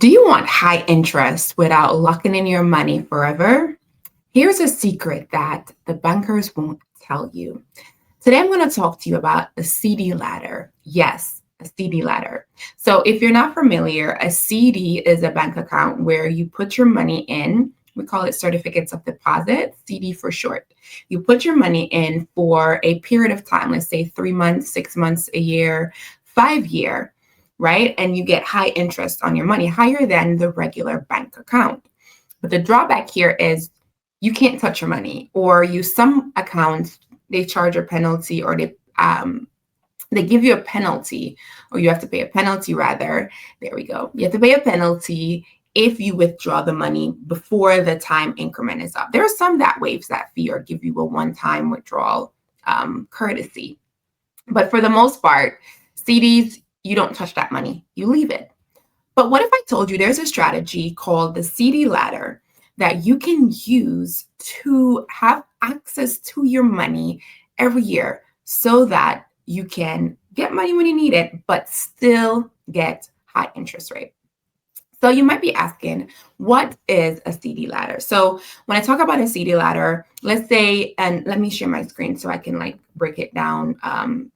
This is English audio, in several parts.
Do you want high interest without locking in your money forever? Here's a secret that the bankers won't tell you. Today, I'm going to talk to you about a CD ladder. Yes, a CD ladder. So, if you're not familiar, a CD is a bank account where you put your money in. We call it certificates of deposit, CD for short. You put your money in for a period of time, let's say 3 months, 6 months, a year, 5 year, right? And you get high interest on your money, higher than the regular bank account. But the drawback here is you can't touch your money, or some accounts, they charge a penalty, or they give you a penalty, or you have to pay a penalty rather. There we go. You have to pay a penalty if you withdraw the money before the time increment is up. There are some that waives that fee or give you a one-time withdrawal courtesy. But for the most part, CDs, you don't touch that money. You leave it. But what if I told you there's a strategy called the CD ladder that you can use to have access to your money every year so that you can get money when you need it, but still get high interest rate? So you might be asking, what is a CD ladder? So when I talk about a CD ladder, let's say, and let me share my screen so I can break it down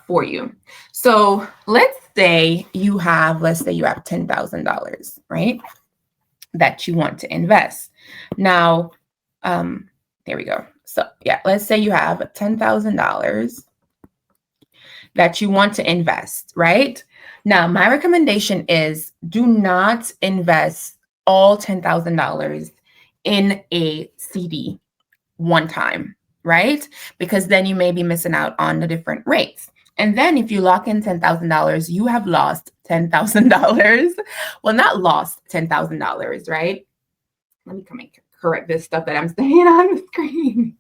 for you. So let's say you have $10,000, right? That you want to invest. Now, there we go. So yeah, let's say you have $10,000 that you want to invest, right? Now, my recommendation is do not invest all $10,000 in a CD one time, right? Because then you may be missing out on the different rates. And then if you lock in $10,000, you have lost $10,000. Well, not lost $10,000, right? Let me come and correct this stuff that I'm saying on the screen.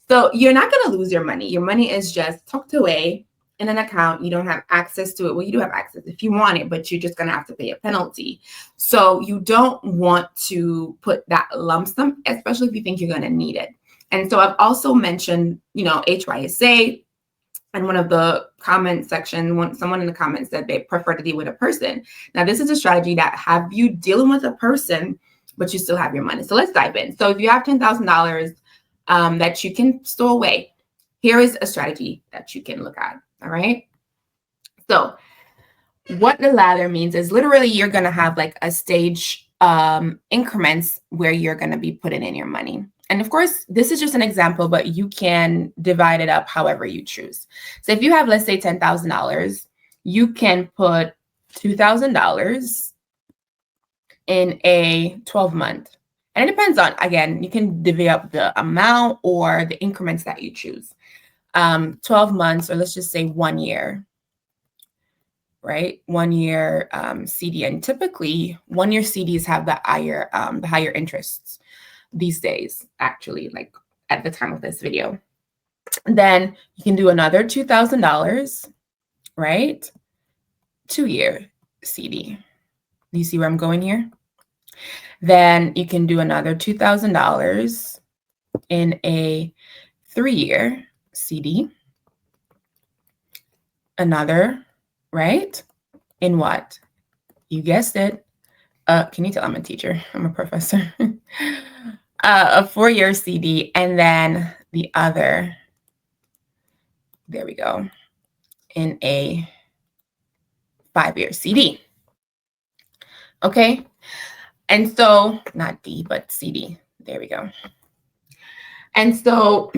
So you're not going to lose your money. Your money is just tucked away in an account. You don't have access to it. Well, you do have access if you want it, but you're just going to have to pay a penalty. So you don't want to put that lump sum, especially if you think you're going to need it. And so I've also mentioned, HYSA. And one of the comment section, someone in the comments said they prefer to deal with a person. Now, this is a strategy that have you dealing with a person, but you still have your money. So let's dive in. So if you have $10,000 that you can store away, here is a strategy that you can look at. All right. So what the ladder means is literally you're going to have like a stage increments where you're going to be putting in your money. And of course, this is just an example, but you can divide it up however you choose. So if you have, let's say, $10,000, you can put $2,000 in a 12-month. And it depends on, again, you can divvy up the amount or the increments that you choose. 12 months, or let's just say 1 year, right? 1 year CD. And typically, 1 year CDs have the higher interests these days, actually, like at the time of this video. Then you can do another $2,000, right? 2-year CD. Do you see where I'm going here? Then you can do another $2,000 in a 3-year CD. Another, right? In what? You guessed it. Can you tell I'm a teacher? I'm a professor. A 4-year CD, and then the other, there we go, in a 5-year CD. Okay. And so, not D, but CD. There we go. And so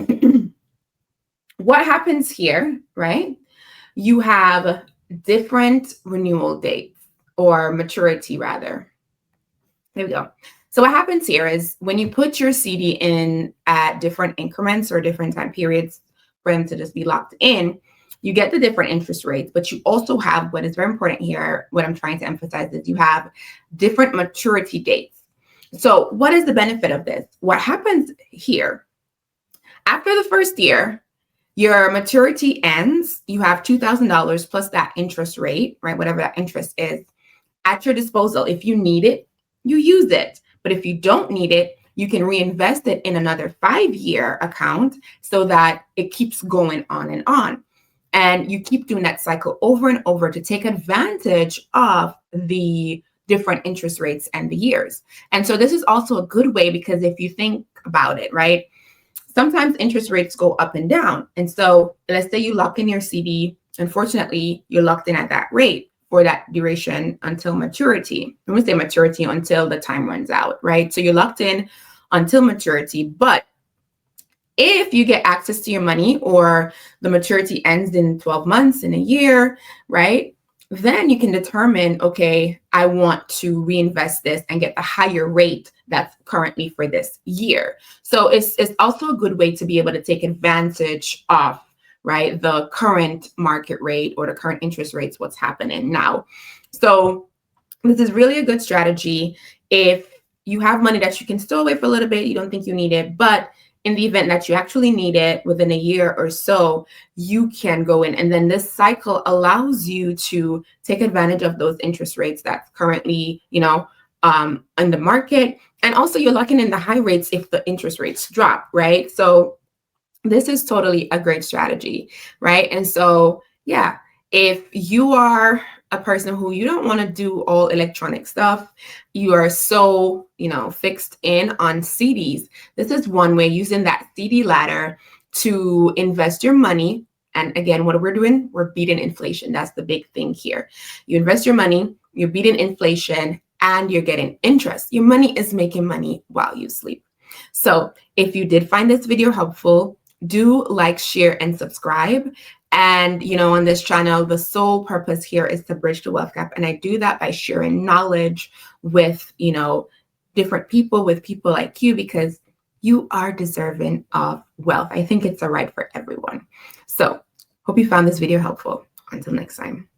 what happens here, right? You have different renewal dates, or maturity rather. There we go. So what happens here is when you put your CD in at different increments or different time periods for them to just be locked in, you get the different interest rates, but you also have, what is very important here, what I'm trying to emphasize is you have different maturity dates. So what is the benefit of this? What happens here? After the first year, your maturity ends, you have $2,000 plus that interest rate, right? Whatever that interest is at your disposal. If you need it, you use it. But if you don't need it, you can reinvest it in another 5-year account so that it keeps going on and on. And you keep doing that cycle over and over to take advantage of the different interest rates and the years. And so this is also a good way, because if you think about it, right, sometimes interest rates go up and down. And so let's say you lock in your CD. Unfortunately, you're locked in at that rate for that duration until maturity. When we say maturity, until the time runs out, right? So you're locked in until maturity. But if you get access to your money, or the maturity ends in 12 months, in a year, right, then you can determine, okay, I want to reinvest this and get the higher rate that's currently for this year. So it's also a good way to be able to take advantage of, right, the current market rate or the current interest rates, what's happening now. So this is really a good strategy if you have money that you can stow away for a little bit, you don't think you need it, but in the event that you actually need it within a year or so, you can go in. And then this cycle allows you to take advantage of those interest rates that's currently, in the market. And also you're locking in the high rates if the interest rates drop, right? So this is totally a great strategy, right? And so, yeah, if you are a person who you don't want to do all electronic stuff, you are so, fixed in on CDs, this is one way, using that CD ladder to invest your money. And again, what we're doing, we're beating inflation. That's the big thing here. You invest your money, you're beating inflation, and you're getting interest. Your money is making money while you sleep. So if you did find this video helpful, do like, share, and subscribe. And, on this channel, the sole purpose here is to bridge the wealth gap. And I do that by sharing knowledge with, different people, with people like you, because you are deserving of wealth. I think it's a right for everyone. So hope you found this video helpful. Until next time.